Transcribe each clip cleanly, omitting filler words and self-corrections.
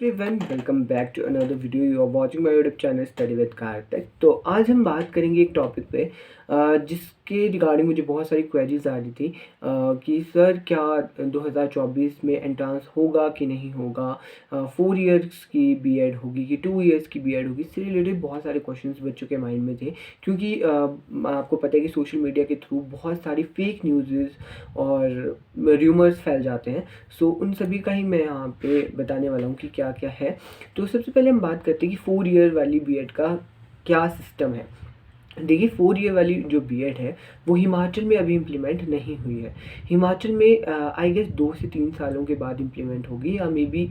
Everyone, welcome back to another video. You are watching my YouTube channel study with Kartik. तो आज हम बात करेंगे एक टॉपिक पे जिसके रिगार्डिंग मुझे बहुत सारी क्वेरीज आ रही थी कि सर क्या 2024 में एंट्रांस होगा कि नहीं होगा, 4 इयर्स की बीएड होगी कि 2 इयर्स की बीएड होगी। इससे रिलेटेड बहुत सारे क्वेश्चंस बच्चों के माइंड में थे, क्योंकि आपको पता है कि सोशल मीडिया के थ्रू बहुत सारी फेक न्यूज़ और र्यूमर्स फैल जाते हैं। सो उन सभी का ही मैं यहाँ पे बताने वाला हूँ कि क्या क्या है। तो सबसे पहले हम बात करते हैं कि 4 ईयर वाली बीएड का क्या सिस्टम है। देखिए, 4 ईयर वाली जो बीएड है वो हिमाचल में अभी इम्प्लीमेंट नहीं हुई है। हिमाचल में आई गेस 2 से 3 सालों के बाद इम्प्लीमेंट होगी, या मे बी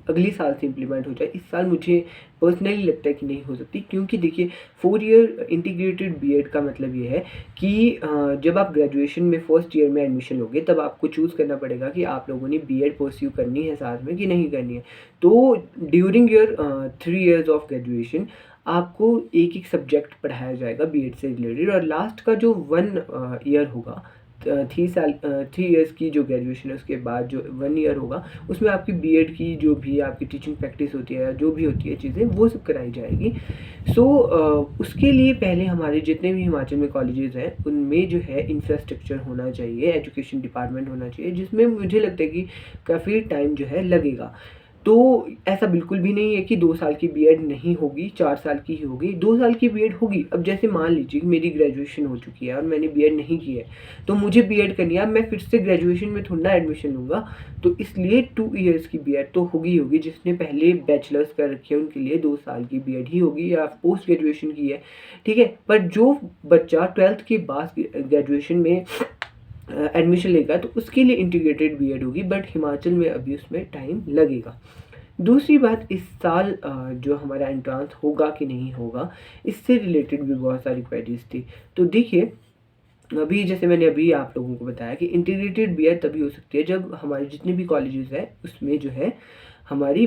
अगले साल से इम्प्लीमेंट हो जाए। इस साल मुझे पर्सनली लगता है कि नहीं हो सकती, क्योंकि देखिए 4 ईयर इंटीग्रेटेड बीएड का मतलब ये है कि जब आप ग्रेजुएशन में फर्स्ट ईयर में एडमिशन लोगे तब आपको चूज़ करना पड़ेगा कि आप लोगों ने बीएड परस्यू करनी है साथ में कि नहीं करनी है। तो during your 3 years of graduation आपको एक एक सब्जेक्ट पढ़ाया जाएगा बीएड से रिलेटेड, और लास्ट का जो 1 ईयर होगा, 3 इयर्स की जो ग्रेजुएशन है उसके बाद जो 1 ईयर होगा उसमें आपकी बीएड की जो भी आपकी टीचिंग प्रैक्टिस होती है या जो भी होती है चीज़ें वो सब कराई जाएगी। सो उसके लिए पहले हमारे जितने भी हिमाचल में कॉलेजेस हैं उनमें जो है इंफ्रास्ट्रक्चर होना चाहिए, एजुकेशन डिपार्टमेंट होना चाहिए, जिसमें मुझे लगता है कि काफ़ी टाइम जो है लगेगा। तो ऐसा बिल्कुल भी नहीं है कि 2 साल की बीएड नहीं होगी, 4 साल की ही होगी। 2 साल की बीएड होगी। अब जैसे मान लीजिए कि मेरी ग्रेजुएशन हो चुकी है और मैंने बीएड नहीं की है, तो मुझे बीएड करनी है। अब मैं फिर से ग्रेजुएशन में थोड़ा ना एडमिशन लूँगा, तो इसलिए 2 इयर्स की बीएड तो होगी ही होगी। जिसने पहले बैचलर्स कर रखी है उनके लिए 2 साल की बीएड ही होगी, या पोस्ट ग्रेजुएशन की है, ठीक है। पर जो बच्चा 12th के बाद ग्रेजुएशन में एडमिशन लेगा तो उसके लिए इंटीग्रेटेड बीएड होगी, बट हिमाचल में अभी उसमें टाइम लगेगा। दूसरी बात, इस साल जो हमारा एंट्रांस होगा कि नहीं होगा, इससे रिलेटेड भी बहुत सारी क्वेरीज थी। तो देखिए, अभी जैसे मैंने अभी आप लोगों को बताया कि इंटीग्रेटेड बीएड तभी हो सकती है जब हमारे जितने भी कॉलेजेस हैं उसमें जो है हमारी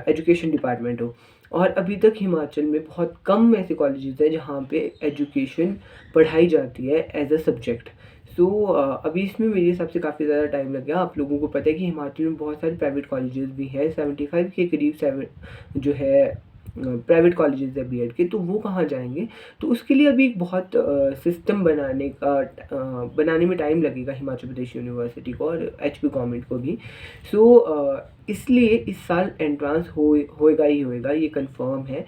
एजुकेशन डिपार्टमेंट हो। और अभी तक हिमाचल में बहुत कम ऐसे कॉलेजेस हैं जहाँ पे एजुकेशन पढ़ाई जाती है एज अ सब्जेक्ट। सो अभी इसमें मेरे हिसाब से काफ़ी ज़्यादा टाइम लग गया। आप लोगों को पता है कि हिमाचल में बहुत सारे प्राइवेट कॉलेजेस भी हैं, 75 के करीब 7 जो है प्राइवेट कॉलेजेस है बीएड के, तो वो कहाँ जाएंगे। तो उसके लिए अभी एक बहुत सिस्टम बनाने में टाइम लगेगा हिमाचल प्रदेश यूनिवर्सिटी को और एचपी गवर्नमेंट को भी। सो इसलिए इस साल एंट्रांस होएगा ही होएगा, ये कंफर्म है।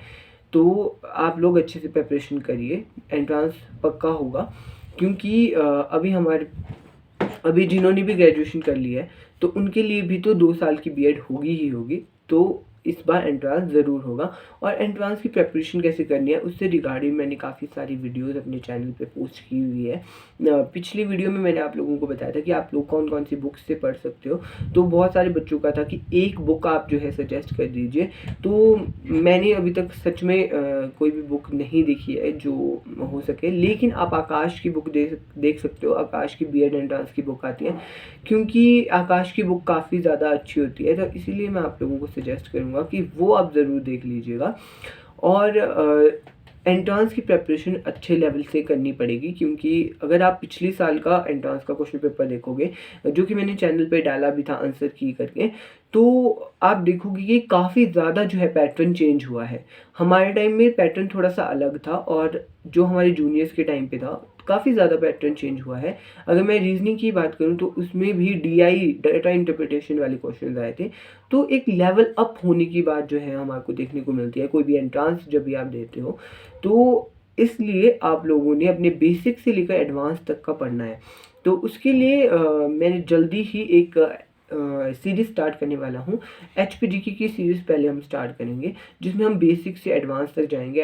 तो आप लोग अच्छे से प्रिपरेशन करिए, एंट्रांस पक्का होगा। क्योंकि अभी जिन्होंने भी ग्रेजुएशन कर लिया है तो उनके लिए भी तो 2 साल की बीएड होगी ही होगी। तो इस बार एंट्रांस ज़रूर होगा। और एंट्रांस की प्रिपरेशन कैसे करनी है उससे रिगार्डिंग मैंने काफ़ी सारी वीडियोस अपने चैनल पे पोस्ट की हुई है। पिछली वीडियो में मैंने आप लोगों को बताया था कि आप लोग कौन कौन सी बुक्स से पढ़ सकते हो। तो बहुत सारे बच्चों का था कि एक बुक आप जो है सजेस्ट कर दीजिए। तो मैंने अभी तक सच में कोई भी बुक नहीं देखी है जो हो सके, लेकिन आप आकाश की बुक देख सकते हो। आकाश की बीएड एंट्रांस की बुक आती है, क्योंकि आकाश की बुक काफ़ी ज़्यादा अच्छी होती है। तो इसीलिए मैं आप लोगों को सजेस्ट करूँगा कि वो आप ज़रूर देख लीजिएगा। और एंट्रांस की प्रिपरेशन अच्छे लेवल से करनी पड़ेगी, क्योंकि अगर आप पिछले साल का एंट्रांस का क्वेश्चन पेपर देखोगे, जो कि मैंने चैनल पे डाला भी था आंसर की करके, तो आप देखोगे कि काफ़ी ज़्यादा जो है पैटर्न चेंज हुआ है। हमारे टाइम में पैटर्न थोड़ा सा अलग था, और जो हमारे जूनियर्स के टाइम पे था काफ़ी ज़्यादा पैटर्न चेंज हुआ है। अगर मैं रीजनिंग की बात करूँ तो उसमें भी डीआई, डाटा इंटरप्रिटेशन वाले क्वेश्चन आए थे। तो एक लेवल अप होने की बात जो है हमारे देखने को मिलती है कोई भी एंट्रांस जब भी आप देते हो। तो इसलिए आप लोगों ने अपने बेसिक से लेकर एडवांस तक का पढ़ना है। तो उसके लिए मैंने जल्दी ही एक सीरीज़ स्टार्ट करने वाला हूँ। एचपीजीके की सीरीज़ पहले हम स्टार्ट करेंगे, जिसमें हम बेसिक से एडवांस तक जाएंगे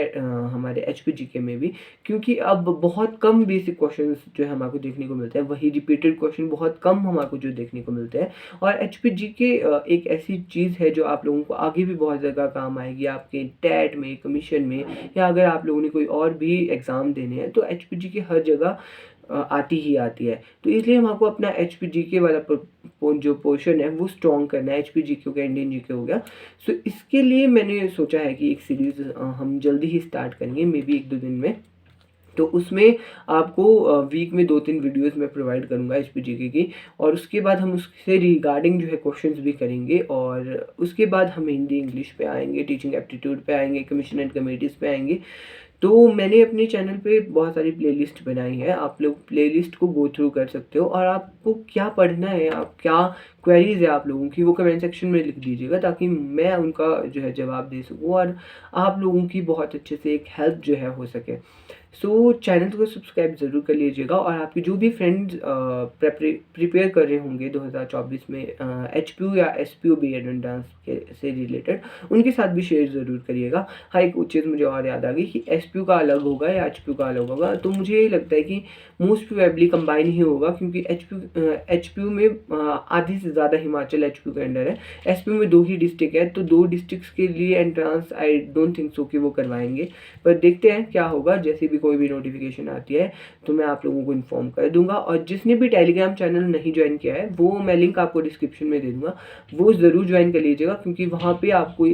हमारे एचपीजीके में भी। क्योंकि अब बहुत कम बेसिक क्वेश्चंस जो है हमारे देखने को मिलते हैं, वही रिपीटेड क्वेश्चन बहुत कम हमारे जो देखने को मिलते हैं। और एचपीजीके एक ऐसी चीज़ है जो आप लोगों को आगे भी बहुत ज़्यादा काम आएगी, आपके टैट में, कमीशन में, या अगर आप लोगों ने कोई और भी एग्ज़ाम देने हैं तो एचपीजीके हर जगह आती ही आती है। तो इसलिए हमको अपना एचपीजीके वाला जो पोर्शन है वो स्ट्रॉन्ग करना है। एचपीजीके हो गया, इंडियन जीके हो गया। सो इसके लिए मैंने सोचा है कि एक सीरीज़ हम जल्दी ही स्टार्ट करेंगे, मे बी 1-2 दिन में। तो उसमें आपको वीक में 2-3 वीडियोज़ मैं प्रोवाइड करूँगा एचपीजीके की, और उसके बाद हम उससे रिगार्डिंग जो है क्वेश्चंस भी करेंगे, और उसके बाद हम हिंदी, इंग्लिश पे आएँगे, टीचिंग एप्टीट्यूड पे आएँगे, कमीशन एंड कमेटीज़ पे आएँगे। तो मैंने अपने चैनल पे बहुत सारी प्लेलिस्ट बनाई है, आप लोग प्लेलिस्ट को गो थ्रू कर सकते हो, और आपको क्या पढ़ना है, आप क्या क्वेरीज़ है आप लोगों की, वो कमेंट सेक्शन में लिख दीजिएगा ताकि मैं उनका जो है जवाब दे सकूँ और आप लोगों की बहुत अच्छे से एक हेल्प जो है हो सके। सो चैनल को सब्सक्राइब ज़रूर कर लीजिएगा, और आपके जो भी फ्रेंड्स प्रिपेयर कर रहे होंगे 2024 में एचपीयू या एसपीयू बीएड एंड डांस के से रिलेटेड, उनके साथ भी शेयर ज़रूर करिएगा। हाँ, एक चीज़ मुझे और याद आ गई कि एसपीयू का अलग होगा या एचपीयू का अलग होगा, तो मुझे ये लगता है कि मोस्ट प्रोबेबली कंबाइन ही होगा, क्योंकि एचपीयू में आधी से ज़्यादा हिमाचल एचपीयू के अंडर है। एसपीयू में 2 ही डिस्ट्रिक्ट है, तो 2 डिस्ट्रिक्ट्स के लिए entrance I don't think so कि वो करवाएँगे। पर देखते हैं क्या होगा, जैसे भी कोई भी नोटिफिकेशन आती है तो मैं आप लोगों को इन्फॉर्म कर दूंगा। और जिसने भी टेलीग्राम चैनल नहीं ज्वाइन किया है, वो मैं लिंक आपको डिस्क्रिप्शन में दे दूंगा, वो ज़रूर ज्वाइन कर लीजिएगा, क्योंकि वहाँ पे आपको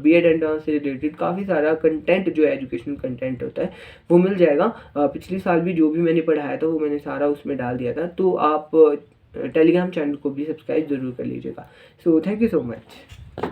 बीएड एंट्रेंस से रिलेटेड काफ़ी सारा कंटेंट जो है एजुकेशनल कंटेंट होता है वो मिल जाएगा। पिछले साल भी जो भी मैंने पढ़ाया था वो मैंने सारा उसमें डाल दिया था, तो आप टेलीग्राम चैनल को भी सब्सक्राइब ज़रूर कर लीजिएगा। So thank you so much.